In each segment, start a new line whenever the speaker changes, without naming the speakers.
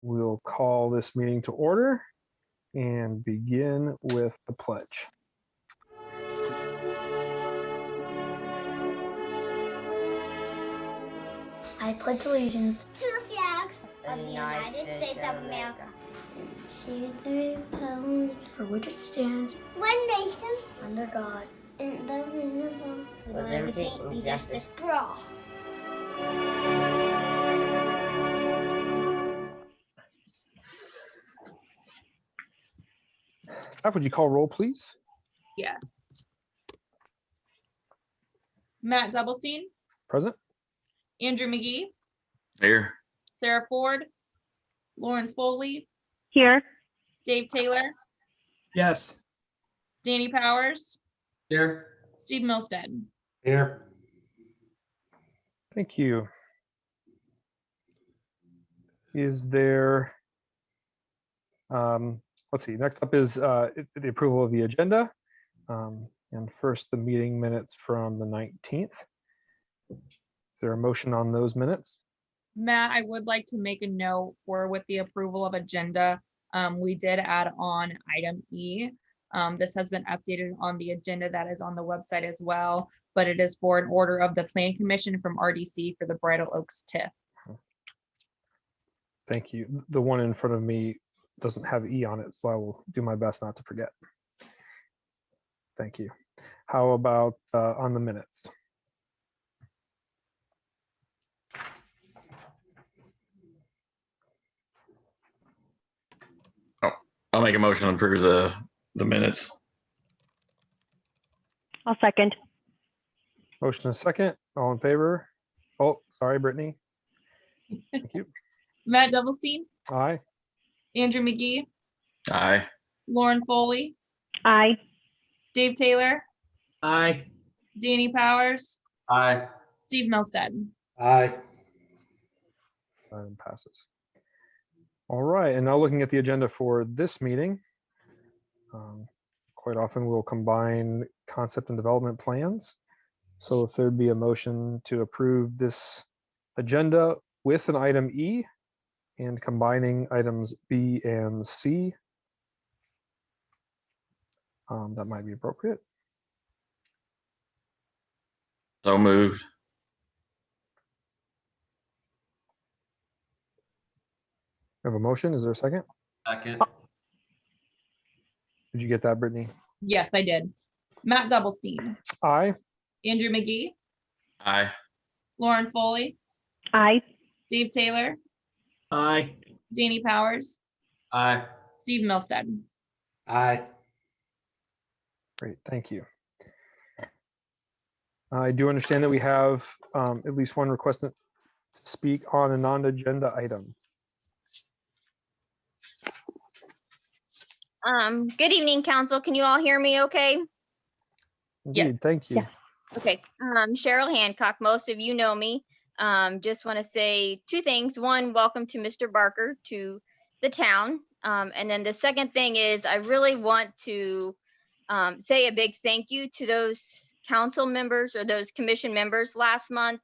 We'll call this meeting to order and begin with the pledge.
I pledge allegiance
to the flag of the United States of America,
to the republic for which it stands,
one nation,
under God,
indivisible,
with liberty and justice
for all.
Staff, would you call roll, please?
Yes. Matt Doublestein,
Present?
Andrew McGee,
Here.
Sarah Ford, Lauren Foley,
Here.
Dave Taylor,
Yes.
Danny Powers,
Here.
Steve Milstead.
Here.
Thank you. Is there, let's see, next up is the approval of the agenda. And first, the meeting minutes from the 19th. Is there a motion on those minutes?
Matt, I would like to make a note for with the approval of agenda. We did add on item E. This has been updated on the agenda that is on the website as well, but it is for an order of the Plan Commission from RDC for the Bridal Oaks TIF.
Thank you. The one in front of me doesn't have E on it, so I will do my best not to forget. Thank you. How about on the minutes?
I'll make a motion to approve the minutes.
I'll second.
Motion a second. All in favor? Oh, sorry, Brittany. Thank you.
Matt Doublestein,
Aye.
Andrew McGee,
Aye.
Lauren Foley,
Aye.
Dave Taylor,
Aye.
Danny Powers,
Aye.
Steve Milstead.
Aye.
Item passes. All right, and now looking at the agenda for this meeting, quite often we'll combine concept and development plans. So if there'd be a motion to approve this agenda with an item E and combining items B and C, that might be appropriate.
So moved.
We have a motion. Is there a second?
Second.
Did you get that, Brittany?
Yes, I did. Matt Doublestein,
Aye.
Andrew McGee,
Aye.
Lauren Foley,
Aye.
Dave Taylor,
Aye.
Danny Powers,
Aye.
Steve Milstead.
Aye.
Great, thank you. I do understand that we have at least one request to speak on a non-agenda item.
Good evening, council. Can you all hear me okay?
Indeed, thank you.
Yes.
Okay. Cheryl Hancock, most of you know me. Just want to say two things. One, welcome to Mr. Barker to the town. And then the second thing is I really want to say a big thank you to those council members or those commission members last month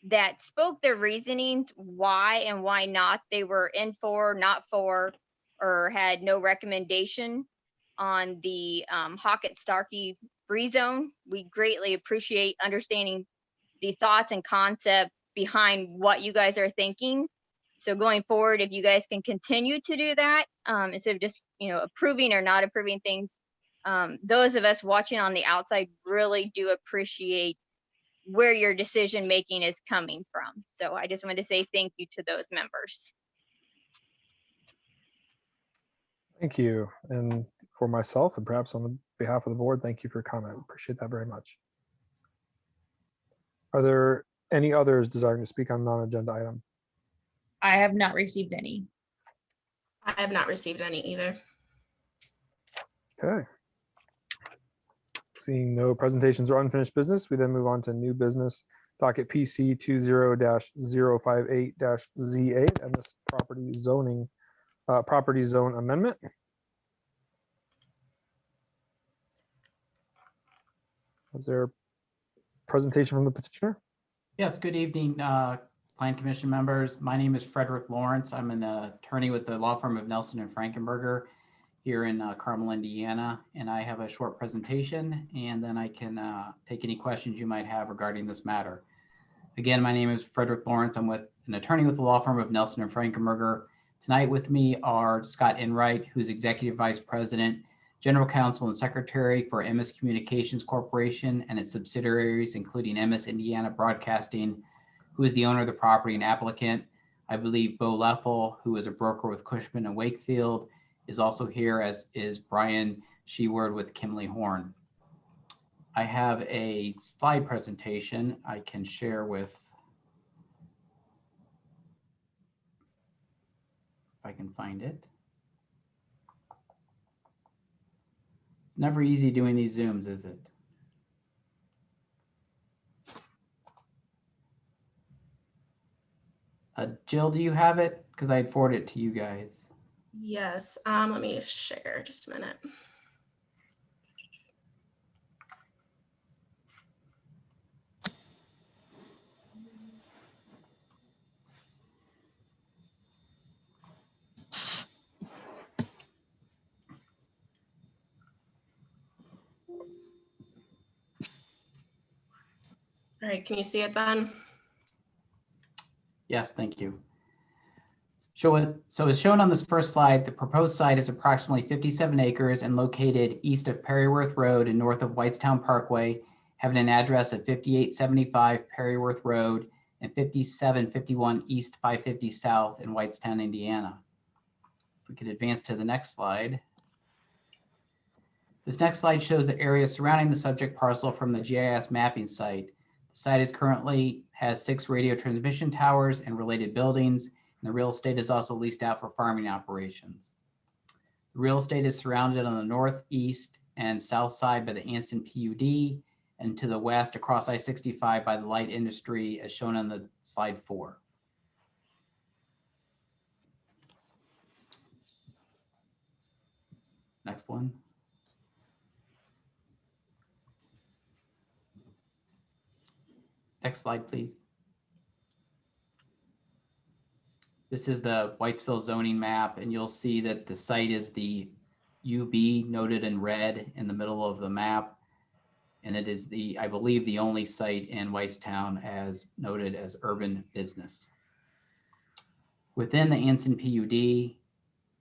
that spoke their reasonings why and why not they were in for, not for, or had no recommendation on the Hockett-Starkey free zone. We greatly appreciate understanding the thoughts and concept behind what you guys are thinking. So going forward, if you guys can continue to do that, instead of just, approving or not approving things, those of us watching on the outside really do appreciate where your decision making is coming from. So I just wanted to say thank you to those members.
Thank you. And for myself and perhaps on the behalf of the board, thank you for your comment. Appreciate that very much. Are there any others desiring to speak on non-agenda item?
I have not received any.
I have not received any either.
Okay. Seeing no presentations or unfinished business, we then move on to new business, docket PC 20-058-Z8 and this property zone amendment. Is there a presentation from the petitioner?
Yes, good evening, Plan Commission members. My name is Frederick Lawrence. I'm an attorney with the law firm of Nelson and Frankenberger here in Carmel, Indiana, and I have a short presentation, and then I can take any questions you might have regarding this matter. Again, my name is Frederick Lawrence. I'm with an attorney with the law firm of Nelson and Frankenberger. Tonight with me are Scott Enright, who's Executive Vice President, General Counsel, and Secretary for MS Communications Corporation and its subsidiaries, including MS Indiana Broadcasting, who is the owner of the property and applicant. I believe Bo Leffel, who is a broker with Cushman and Wakefield, is also here, as is Brian Sheward with Kimley Horn. I have a slide presentation I can share with, if I can find it. It's never easy doing these Zooms, is it? Jill, do you have it? Because I'd forward it to you guys.
Yes. Let me share just a minute. All right, can you see it then?
Yes, thank you. So as shown on this first slide, the proposed site is approximately 57 acres and located east of Perryworth Road and north of Whitestown Parkway, having an address of 5875 Perryworth Road and 5751 East 550 South in Whitestown, Indiana. If we could advance to the next slide. This next slide shows the area surrounding the subject parcel from the GIS mapping site. The site currently has 6 radio transmission towers and related buildings, and the real estate is also leased out for farming operations. The real estate is surrounded on the northeast and south side by the Anson PUD, and to the west across I-65 by the light industry, as shown on the slide 4. Next one. Next slide, please. This is the Whitesville zoning map, and you'll see that the site is the UB noted in red in the middle of the map. And it is the, I believe, the only site in Whitestown as noted as urban business. Within the Anson PUD,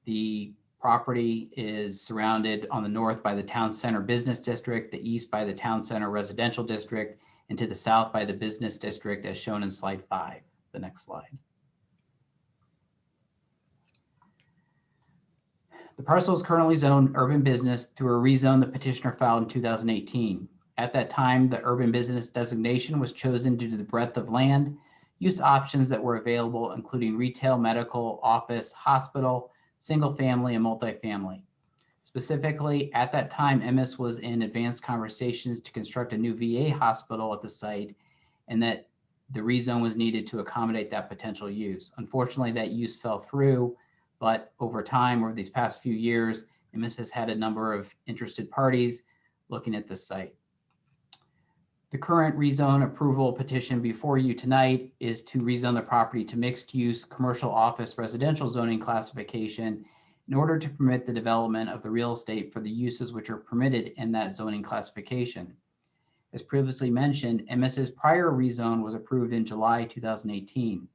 the property is surrounded on the north by the Town Center Business District, the east by the Town Center Residential District, and to the south by the Business District, as shown in slide 5, the next slide. The parcel is currently zoned urban business through a rezone the petitioner filed in 2018. At that time, the urban business designation was chosen due to the breadth of land use options that were available, including retail, medical, office, hospital, single family, and multifamily. Specifically, at that time, MS was in advanced conversations to construct a new VA hospital at the site, and that the rezone was needed to accommodate that potential use. Unfortunately, that use fell through, but over time, over these past few years, MS has had a number of interested parties looking at this site. The current rezone approval petition before you tonight is to rezone the property to mixed use commercial office residential zoning classification in order to permit the development of the real estate for the uses which are permitted in that zoning classification. As previously mentioned, MS's prior rezone was approved in July 2018.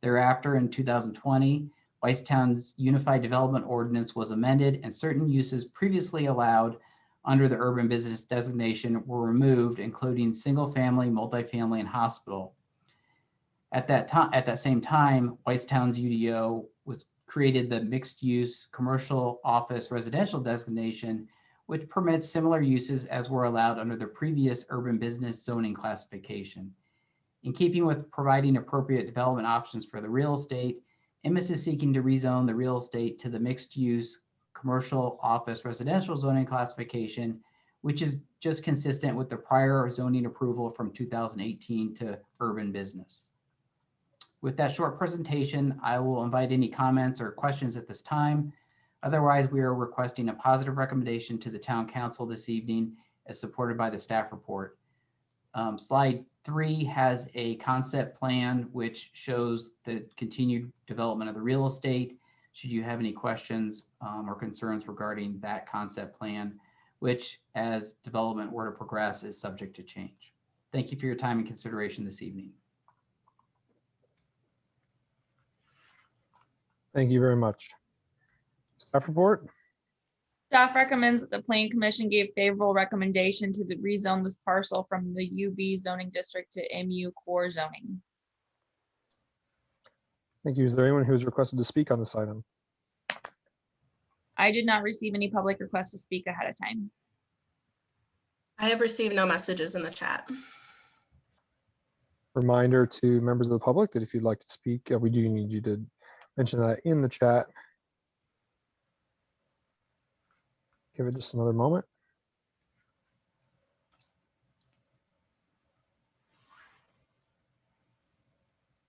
Thereafter, in 2020, Whitestown's Unified Development Ordinance was amended, and certain uses previously allowed under the urban business designation were removed, including single family, multifamily, and hospital. At that same time, Whitestown's UDO was created the mixed use commercial office residential designation, which permits similar uses as were allowed under the previous urban business zoning classification. In keeping with providing appropriate development options for the real estate, MS is seeking to rezone the real estate to the mixed use commercial office residential zoning classification, which is just consistent with the prior zoning approval from 2018 to urban business. With that short presentation, I will invite any comments or questions at this time. Otherwise, we are requesting a positive recommendation to the town council this evening as supported by the staff report. Slide 3 has a concept plan which shows the continued development of the real estate. Should you have any questions or concerns regarding that concept plan, which as development were to progress is subject to change. Thank you for your time and consideration this evening.
Thank you very much. Staff report?
Staff recommends that the Plan Commission gave favorable recommendation to rezone this parcel from the UB zoning district to MU core zoning.
Thank you. Is there anyone who has requested to speak on this item?
I did not receive any public requests to speak ahead of time.
I have received no messages in the chat.
Reminder to members of the public that if you'd like to speak, we do need you to mention that in the chat. Give it just another moment.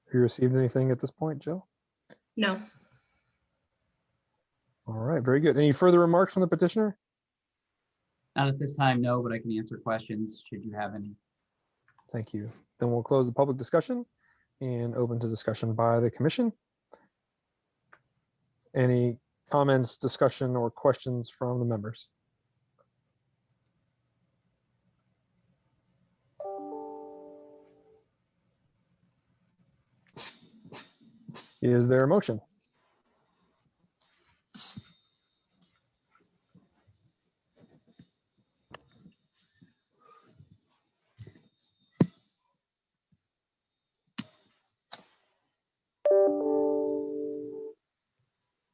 Have you received anything at this point, Jill?
No.
All right, very good. Any further remarks from the petitioner?
Not at this time, no, but I can answer questions should you have any.
Thank you. Then we'll close the public discussion and open to discussion by the commission. Any comments, discussion, or questions from the members? Is there a motion?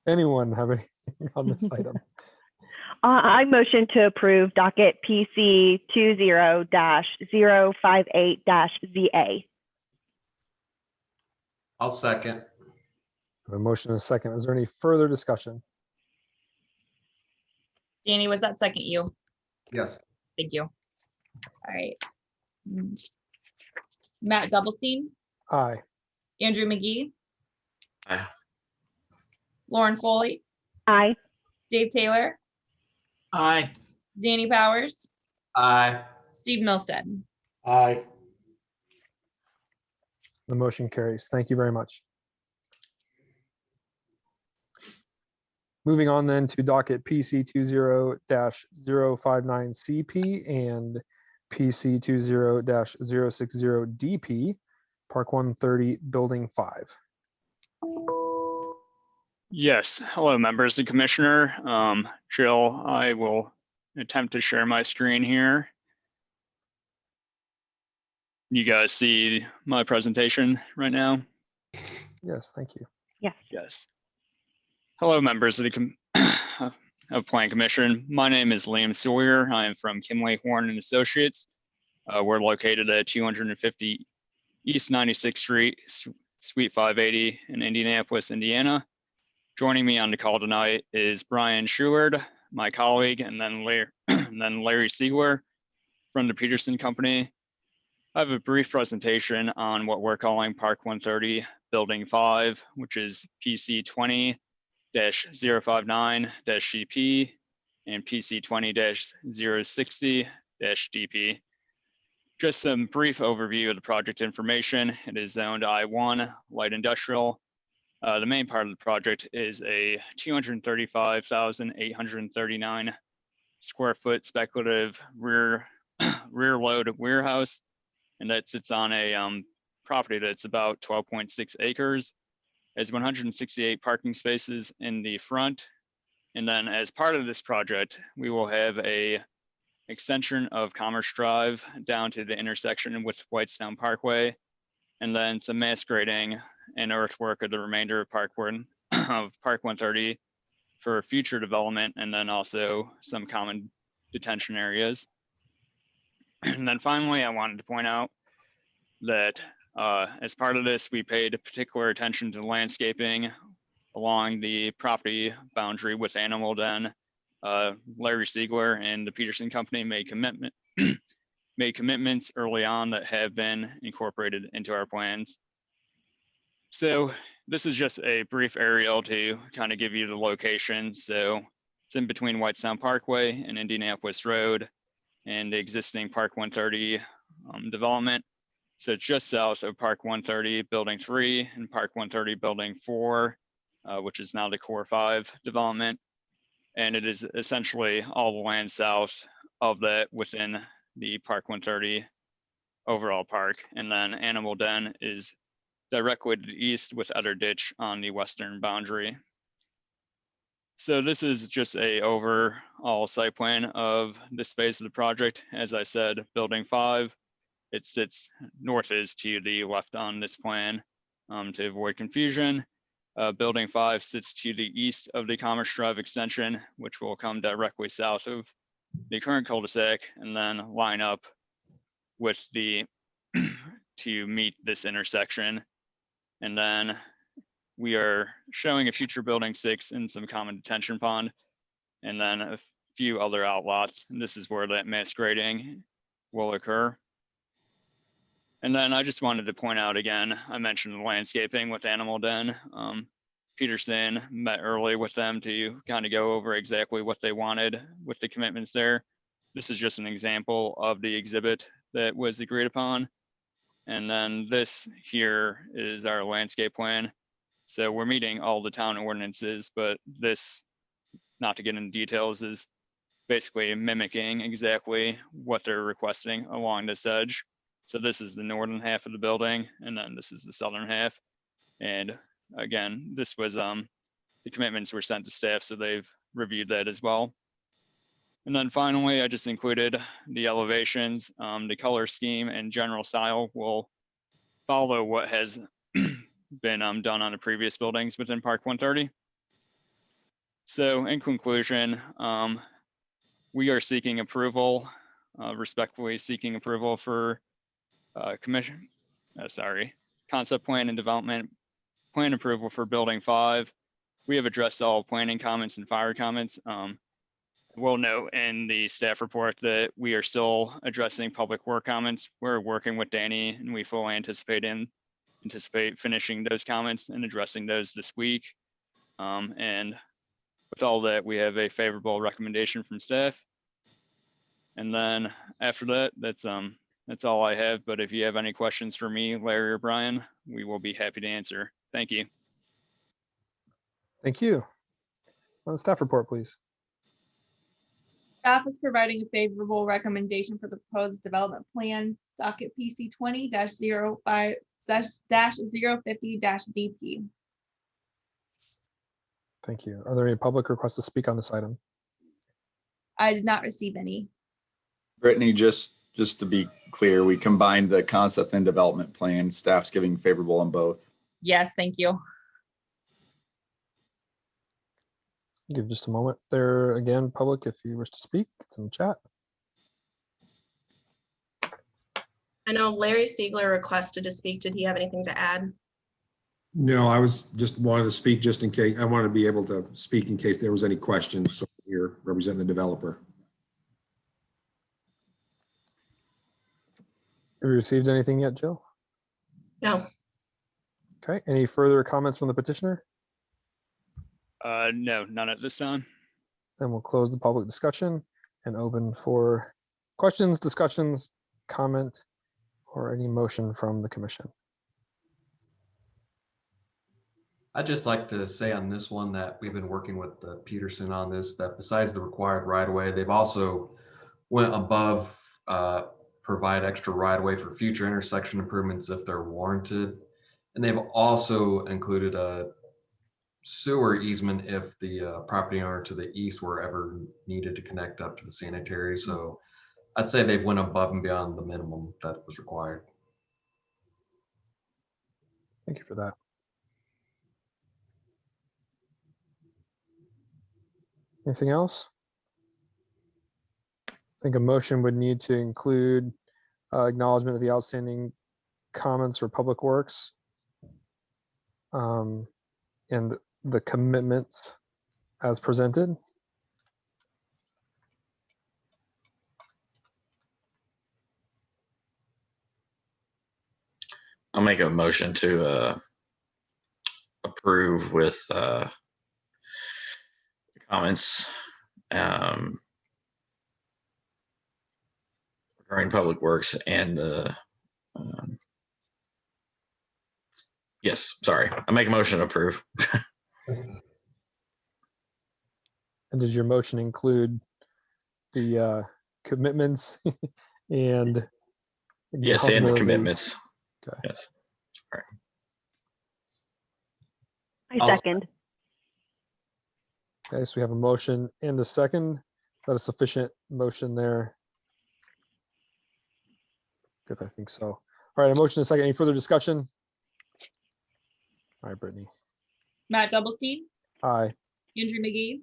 Anyone have anything on this item?
I motion to approve docket PC 20-058-ZA.
I'll second.
A motion and a second. Is there any further discussion?
Danny, was that second you?
Yes.
Thank you. All right. Matt Doublestein,
Aye.
Andrew McGee,
Aye.
Lauren Foley,
Aye.
Dave Taylor,
Aye.
Danny Powers,
Aye.
Steve Milstead.
Aye.
The motion carries. Thank you very much. Moving on then to docket PC 20-059CP and PC 20-060DP, Park 130, Building 5.
Yes, hello members and Commissioner. Jill, I will attempt to share my screen here. You guys see my presentation right now?
Yes, thank you.
Yes. Hello members of the of Plan Commission. My name is Liam Sawyer. I am from Kimley Horn and Associates. We're located at 250 East 96th Street, Suite 580 in Indianapolis, Indiana. Joining me on the call tonight is Brian Schulard, my colleague, and then Larry Siegler from the Peterson Company. I have a brief presentation on what we're calling Park 130 Building 5, which is PC 20-059-DP and PC 20-060-DP. Just some brief overview of the project information. It is zoned I1 light industrial. The main part of the project is a 235,839 square foot speculative rear load warehouse, and that sits on a property that's about 12.6 acres. Has 168 parking spaces in the front, and then as part of this project, we will have a extension of Commerce Drive down to the intersection with Whitestown Parkway, and then some mass grading and earthwork of the remainder of Park 130 for future development, and then also some common detention areas. And then finally, I wanted to point out that as part of this, we paid particular attention to landscaping along the property boundary with Animal Den. Larry Siegler and the Peterson Company made commitments early on that have been incorporated into our plans. So this is just a brief aerial to kind of give you the location. So it's in between Whitestown Parkway and Indianapolis Road and the existing Park 130 development. So it's just south of Park 130, Building 3, and Park 130, Building 4, which is now the Core 5 development. And it is essentially all the land south of that within the Park 130 overall park. And then Animal Den is directly to the east with Utter Ditch on the western boundary. So this is just a overall site plan of this phase of the project. As I said, Building 5, it sits north is to the left on this plan to avoid confusion. Building 5 sits to the east of the Commerce Drive extension, which will come directly south of the current cul-de-sac and then line up with the to meet this intersection. And then we are showing a future Building 6 and some common detention pond, and then a few other outlots. And this is where that mass grading will occur. And then I just wanted to point out again, I mentioned the landscaping with Animal Den. Peterson met early with them to kind of go over exactly what they wanted with the commitments there. This is just an example of the exhibit that was agreed upon. And then this here is our landscape plan. So we're meeting all the town ordinances, but this, not to get into details, is basically mimicking exactly what they're requesting along this edge. So this is the northern half of the building, and then this is the southern half. And again, this was the commitments were sent to staff, so they've reviewed that as well. And then finally, I just included the elevations. The color scheme and general style will follow what has been done on the previous buildings within Park 130. So in conclusion, we are seeking approval, respectfully seeking approval for concept plan and development plan approval for Building 5. We have addressed all planning comments and fire comments. We'll note in the staff report that we are still addressing public work comments. We're working with Danny, and we fully anticipate finishing those comments and addressing those this week. And with all that, we have a favorable recommendation from staff. And then after that, that's all I have. But if you have any questions for me, Larry or Brian, we will be happy to answer. Thank you.
Thank you. On the staff report, please.
Staff is providing a favorable recommendation for the proposed development plan, docket PC 20-05-050-DP.
Thank you. Are there any public requests to speak on this item?
I did not receive any.
Brittany, just to be clear, we combined the concept and development plan. Staff's giving favorable on both.
Yes, thank you.
Give just a moment there again, public, if you wish to speak, it's in the chat.
I know Larry Siegler requested to speak. Did he have anything to add?
No, I was just wanted to speak just in case. I wanted to be able to speak in case there was any questions. So here representing the developer.
Have you received anything yet, Jill?
No.
Okay, any further comments from the petitioner?
No, none at this time.
Then we'll close the public discussion and open for questions, discussions, comment, or any motion from the commission.
I'd just like to say on this one that we've been working with Peterson on this, that besides the required right-of-way, they've also went above, provide extra right-of-way for future intersection improvements if they're warranted. And they've also included a sewer easement if the property owner to the east were ever needed to connect up to the sanitary. So I'd say they've went above and beyond the minimum that was required.
Thank you for that. Anything else? I think a motion would need to include acknowledgement of the outstanding comments for public works and the commitments as presented.
I'll make a motion to approve with comments regarding public works and the Yes, sorry. I make a motion to approve.
And does your motion include the commitments and? the
Yes, and the
possibility-
commitments.
Okay.
Yes.
I second.
Okay, so we have a motion and a second. Is that a sufficient motion there? Good, I think so. All right, a motion and a second. Any further discussion? All right, Brittany.
Matt Doublestein,
Aye.
Andrew McGee,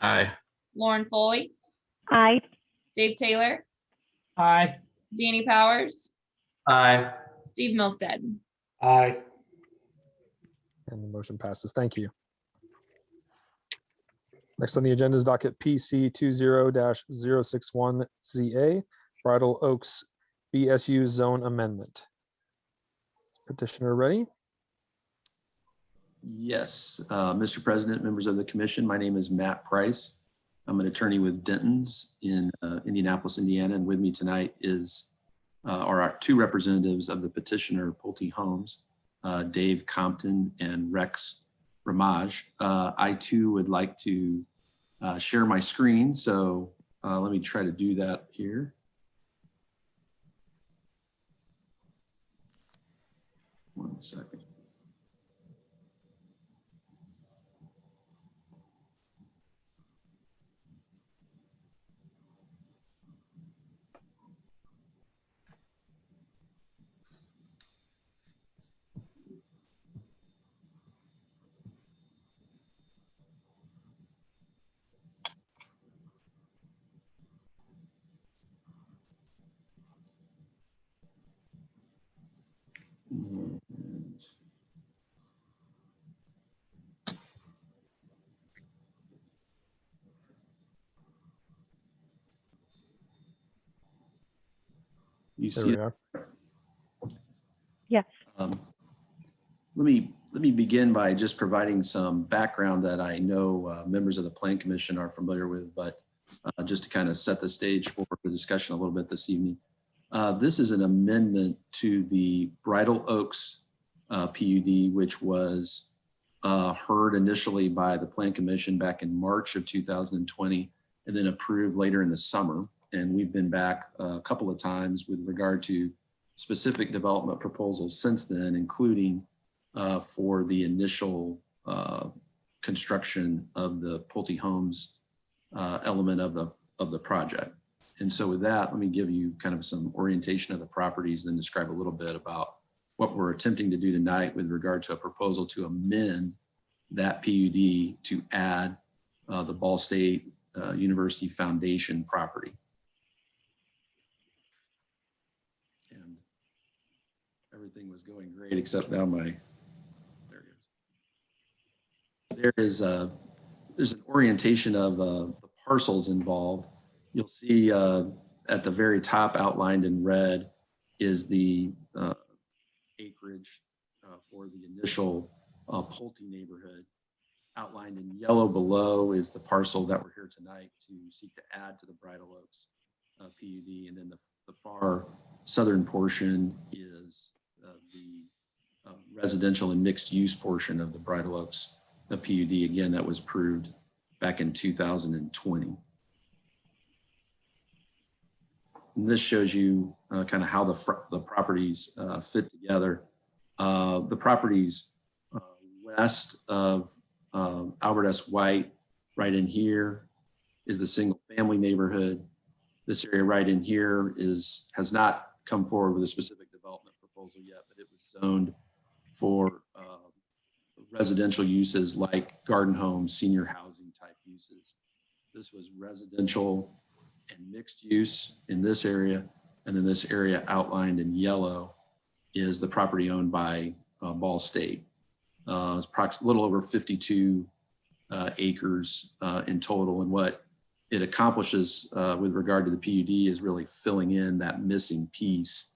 Aye.
Lauren Foley,
Aye.
Dave Taylor,
Aye.
Danny Powers,
Aye.
Steve Milstead.
Aye.
And the motion passes. Thank you. Next on the agenda is docket PC 20-061ZA, Bridal Oaks BSU Zone Amendment. Petitioner ready?
Yes, Mr. President, members of the commission, my name is Matt Price. I'm an attorney with Denton's in Indianapolis, Indiana, and with me tonight are our two representatives of the petitioner, Pulte Homes, Dave Compton and Rex Ramage. I too would like to share my screen, so let me try to do that here. One second. You
There
see
we
it?
are.
Yes.
Let me begin by just providing some background that I know members of the Plan Commission are familiar with, but just to kind of set the stage for the discussion a little bit this evening. This is an amendment to the Bridal Oaks PUD, which was heard initially by the Plan Commission back in March of 2020, and then approved later in the summer. And we've been back a couple of times with regard to specific development proposals since then, including for the initial construction of the Pulte Homes element of the project. And so with that, let me give you kind of some orientation of the properties, then describe a little bit about what we're attempting to do tonight with regard to a proposal to amend that PUD to add the Ball State University Foundation property. And everything was going great except now there it goes. There's an orientation of the parcels involved. You'll see at the very top outlined in red is the acreage for the initial Pulte neighborhood. Outlined in yellow below is the parcel that we're here tonight to seek to add to the Bridal Oaks PUD. And then the far southern portion is the residential and mixed use portion of the Bridal Oaks PUD. Again, that was approved back in 2020. And this shows you kind of how the properties fit together. The properties west of Albert S. White, right in here, is the single family neighborhood. This area right in here has not come forward with a specific development proposal yet, but it was zoned for residential uses like garden homes, senior housing type uses. This was residential and mixed use in this area. And then this area outlined in yellow is the property owned by Ball State. It's a little over 52 acres in total. And what it accomplishes with regard to the PUD is really filling in that missing piece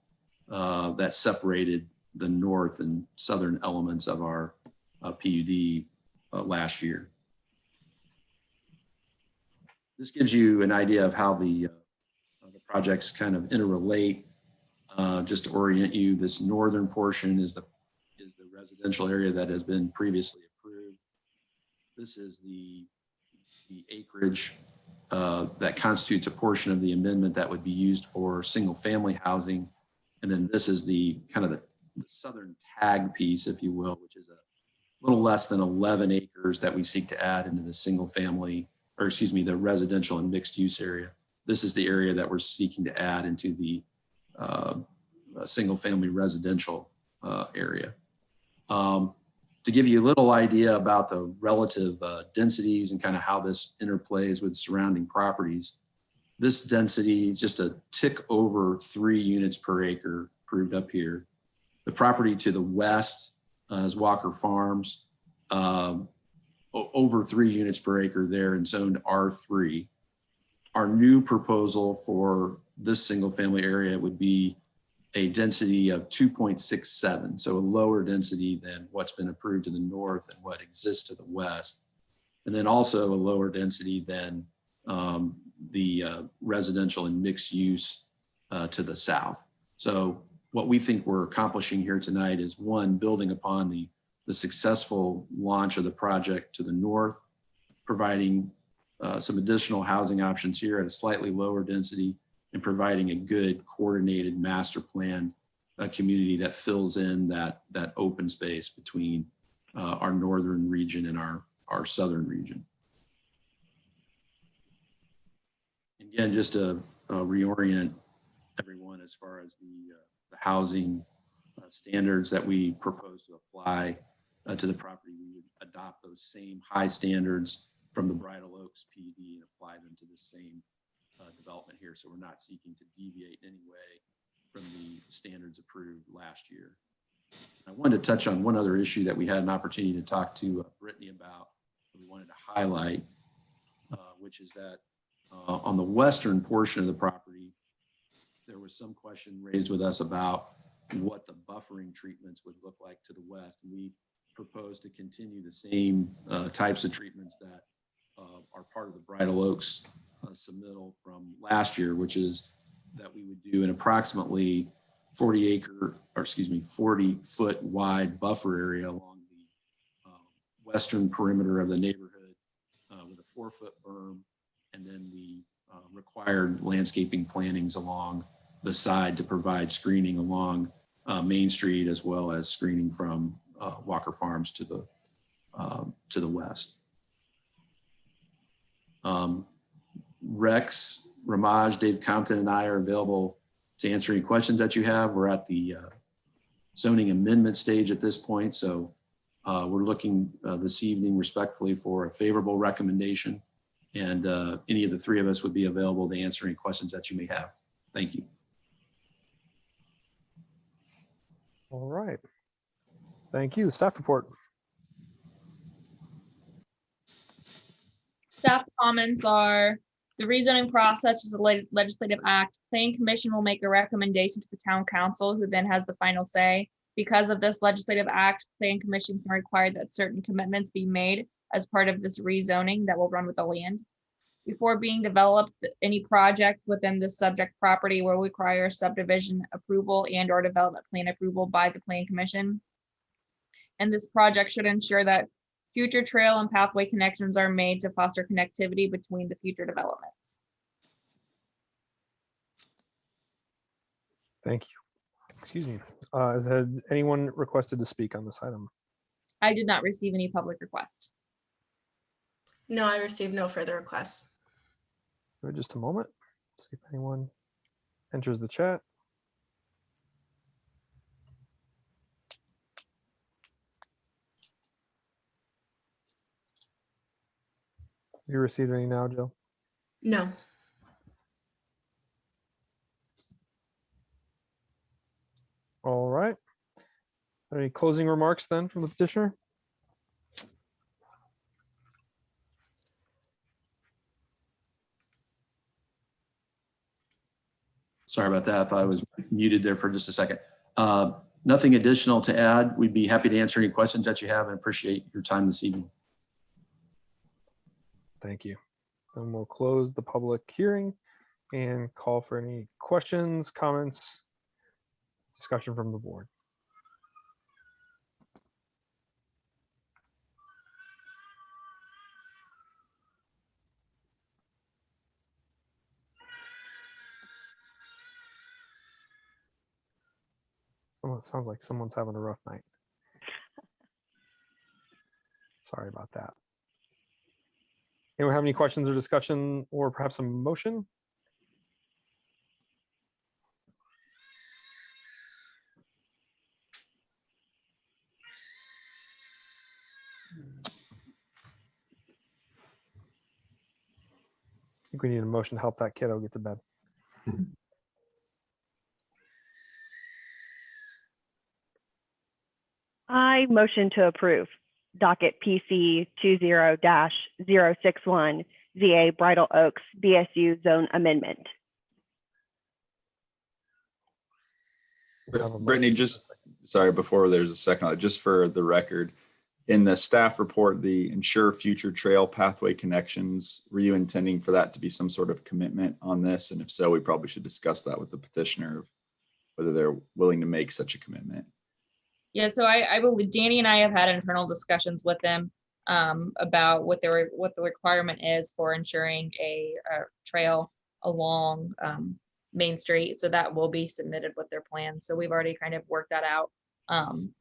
that separated the north and southern elements of our PUD last year. This gives you an idea of how the projects kind of interrelate. Just to orient you, this northern portion is the residential area that has been previously approved. This is the acreage that constitutes a portion of the amendment that would be used for single-family housing. And then this is the kind of the southern tag piece, if you will, which is a little less than 11 acres that we seek to add into the single-family, or excuse me, the residential and mixed-use area. This is the area that we're seeking to add into the single-family residential area. To give you a little idea about the relative densities and kind of how this interplays with surrounding properties, this density just a tick over 3 units per acre approved up here. The property to the west is Walker Farms, over 3 units per acre there and zoned R3. Our new proposal for this single family area would be a density of 2.67, so a lower density than what's been approved to the north and what exists to the west. And then also a lower density than the residential and mixed use to the south. So what we think we're accomplishing here tonight is, one, building upon the successful launch of the project to the north, providing some additional housing options here at a slightly lower density, and providing a good coordinated master plan community that fills in that open space between our northern region and our southern region. Again, just to reorient everyone as far as the housing standards that we propose to apply to the property, we would adopt those same high standards from the Bridal Oaks PUD and apply them to the same development here. So we're not seeking to deviate in any way from the standards approved last year. I wanted to touch on one other issue that we had an opportunity to talk to Brittany about that we wanted to highlight, which is that on the western portion of the property, there was some question raised with us about what the buffering treatments would look like to the west. And we propose to continue the same types of treatments that are part of the Bridal Oaks submittal from last year, which is that we would do an approximately 40 foot wide buffer area along the western perimeter of the neighborhood with a 4-foot berm, and then the required landscaping plantings along the side to provide screening along Main Street, as well as screening from Walker Farms to the west. Rex, Ramaj, Dave Compton, and I are available to answer any questions that you have. We're at the zoning amendment stage at this point, so we're looking this evening respectfully for a favorable recommendation, and any of the three of us would be available to answer any questions that you may have. Thank you.
All right. Thank you. Staff report.
Staff comments are: the rezoning process is a legislative act. Planning Commission will make a recommendation to the Town Council, who then has the final say. Because of this legislative act, Planning Commission can require that certain commitments be made as part of this rezoning that will run with the land. Before being developed, any project within the subject property will require subdivision approval and or development plan approval by the Planning Commission. And this project should ensure that future trail and pathway connections are made to foster connectivity between the future developments.
Thank you. Excuse me. Has anyone requested to speak on this item?
I did not receive any public requests.
No, I received no further requests.
Give it just a moment. See if anyone enters the chat. Have you received any now, Jill?
No.
All right. Any closing remarks then from the petitioner?
Sorry about that. I thought I was muted there for just a second. Nothing additional to add. We'd be happy to answer any questions that you have and appreciate your time this evening.
Thank you. Then we'll close the public hearing and call for any questions, comments, discussion from the board. it sounds like someone's having a rough night. Sorry about that. Anyone have any questions or discussion or perhaps a motion? I think we need a motion to help that kiddo get to bed.
I motion to approve docket PC 20-061 ZA Bridal Oaks BSU zone amendment.
Brittany, just, sorry, before there's a second, just for the record, in the staff report, the ensure future trail pathway connections, were you intending for that to be some sort of commitment on this? And if so, we probably should discuss that with the petitioner, whether they're willing to make such a commitment.
Yeah, so I believe Danny and I have had internal discussions with them about what the requirement is for ensuring a trail along Main Street. So that will be submitted with their plans. So we've already kind of worked that out on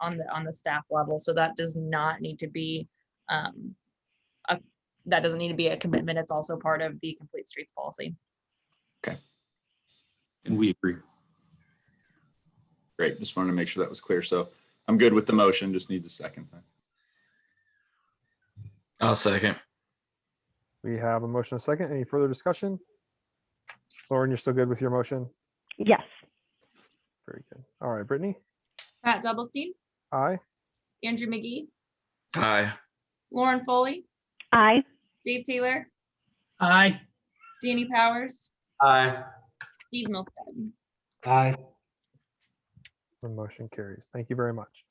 the staff level. So that does not need to be that doesn't need to be a commitment. It's also part of the Complete Streets policy.
Okay.
And we agree.
Great. Just wanted to make sure that was clear. So I'm good with the motion, just needs a second.
I'll second.
We have a motion and a second. Any further discussion? Lauren, you're still good with your motion?
Yes.
Very good. All right, Brittany?
Pat Doublestein,
Aye.
Andrew McGee,
Aye.
Lauren Foley,
Aye.
Dave Taylor,
Aye.
Danny Powers,
Aye.
Steve Milstead.
Aye.
The motion carries. Thank you very much.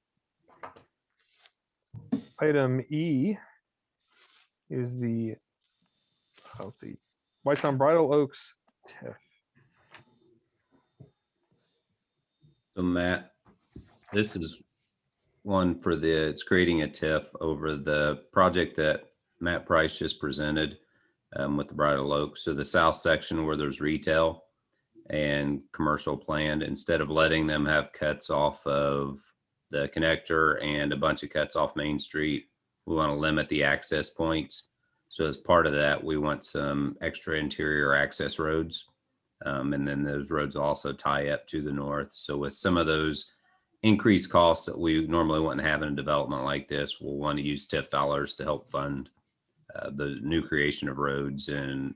Item E is the, let's see, Whitestone Bridal Oaks TIF.
So Matt, this is one for it's creating a TIF over the project that Matt Price just presented with the Bridal Oaks. So the south section where there's retail and commercial planned, instead of letting them have cuts off of the connector and a bunch of cuts off Main Street, we want to limit the access points. So as part of that, we want some extra interior access roads. And then those roads also tie up to the north. So with some of those increased costs that we normally wouldn't have in a development like this, we'll want to use TIF dollars to help fund the new creation of roads and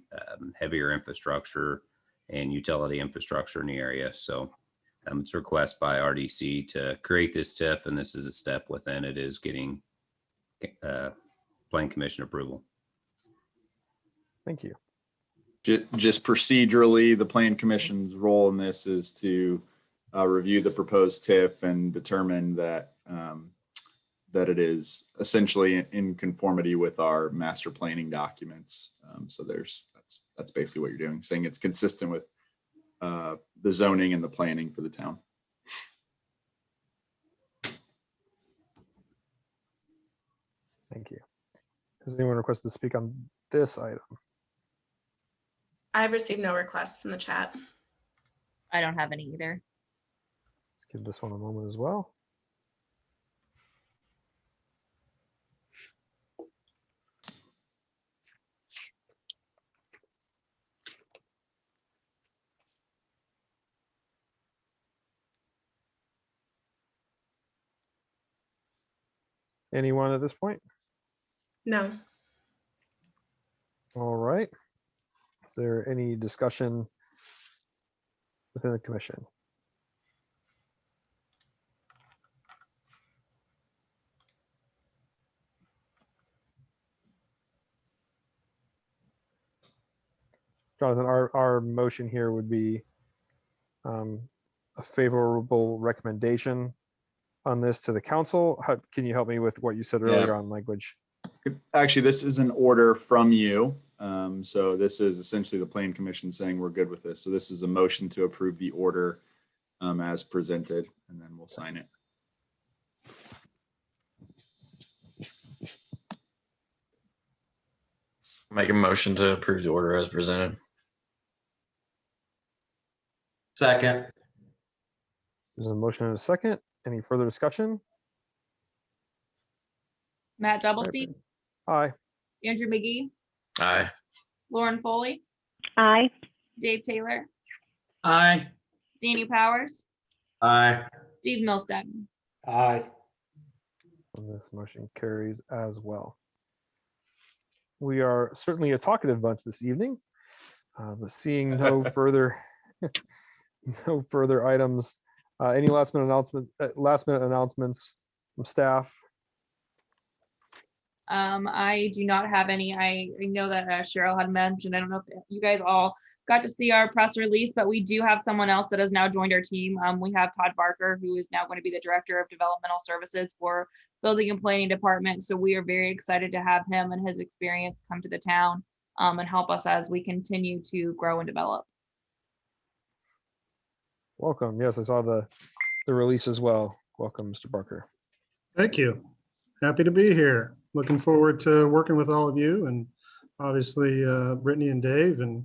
heavier infrastructure and utility infrastructure in the area. So it's a request by RDC to create this TIF, and this is a step within it is getting Plan Commission approval.
Thank you.
Just procedurally, the Plan Commission's role in this is to review the proposed TIF and determine that that it is essentially in conformity with our master planning documents. So that's basically what you're doing, saying it's consistent with the zoning and the planning for the town.
Thank you. Does anyone request to speak on this item?
I've received no requests from the chat.
I don't have any either.
Let's give this one a moment as well. Anyone at this point?
No.
All right. Is there any discussion within the commission? Jonathan, our motion here would be a favorable recommendation on this to the council. How, can you help me with what you said earlier on language?
Actually, this is an order from you. So this is essentially the Plan Commission saying we're good with this. So this is a motion to approve the order as presented, and then we'll sign it.
Make a motion to approve the order as presented.
Second.
There's a motion and a second. Any further discussion?
Matt Doublestein,
Aye.
Andrew McGee,
Aye.
Lauren Foley,
Aye.
Dave Taylor,
Aye.
Danny Powers,
Aye.
Steve Milstead.
Aye.
And this motion carries as well. We are certainly a talkative bunch this evening, but seeing no further no further items. Any last minute announcements from staff?
I do not have any. I know that Cheryl had mentioned, I don't know if you guys all got to see our press release, but we do have someone else that has now joined our team. We have Todd Barker, who is now going to be the Director of Developmental Services for Building and Planning Department. So we are very excited to have him and his experience come to the town and help us as we continue to grow and develop.
Welcome. Yes, I saw the release as well. Welcome, Mr. Barker.
Thank you. Happy to be here. Looking forward to working with all of you and obviously Brittany and Dave and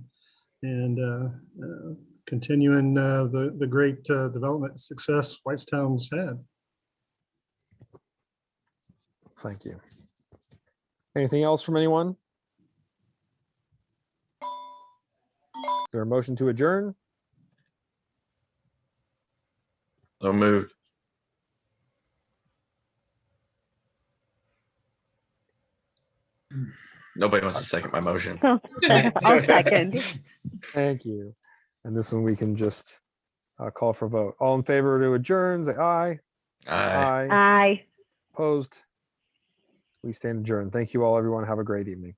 continuing the great development success Whitestown's had.
Thank you. Anything else from anyone? Is there a motion to adjourn?
So moved. Nobody wants to second my motion.
I'll second.
Thank you. And this one we can just call for vote. All in favor to adjourn, say aye.
Aye.
Aye.
Opposed? We stand adjourned. Thank you all, everyone. Have a great evening.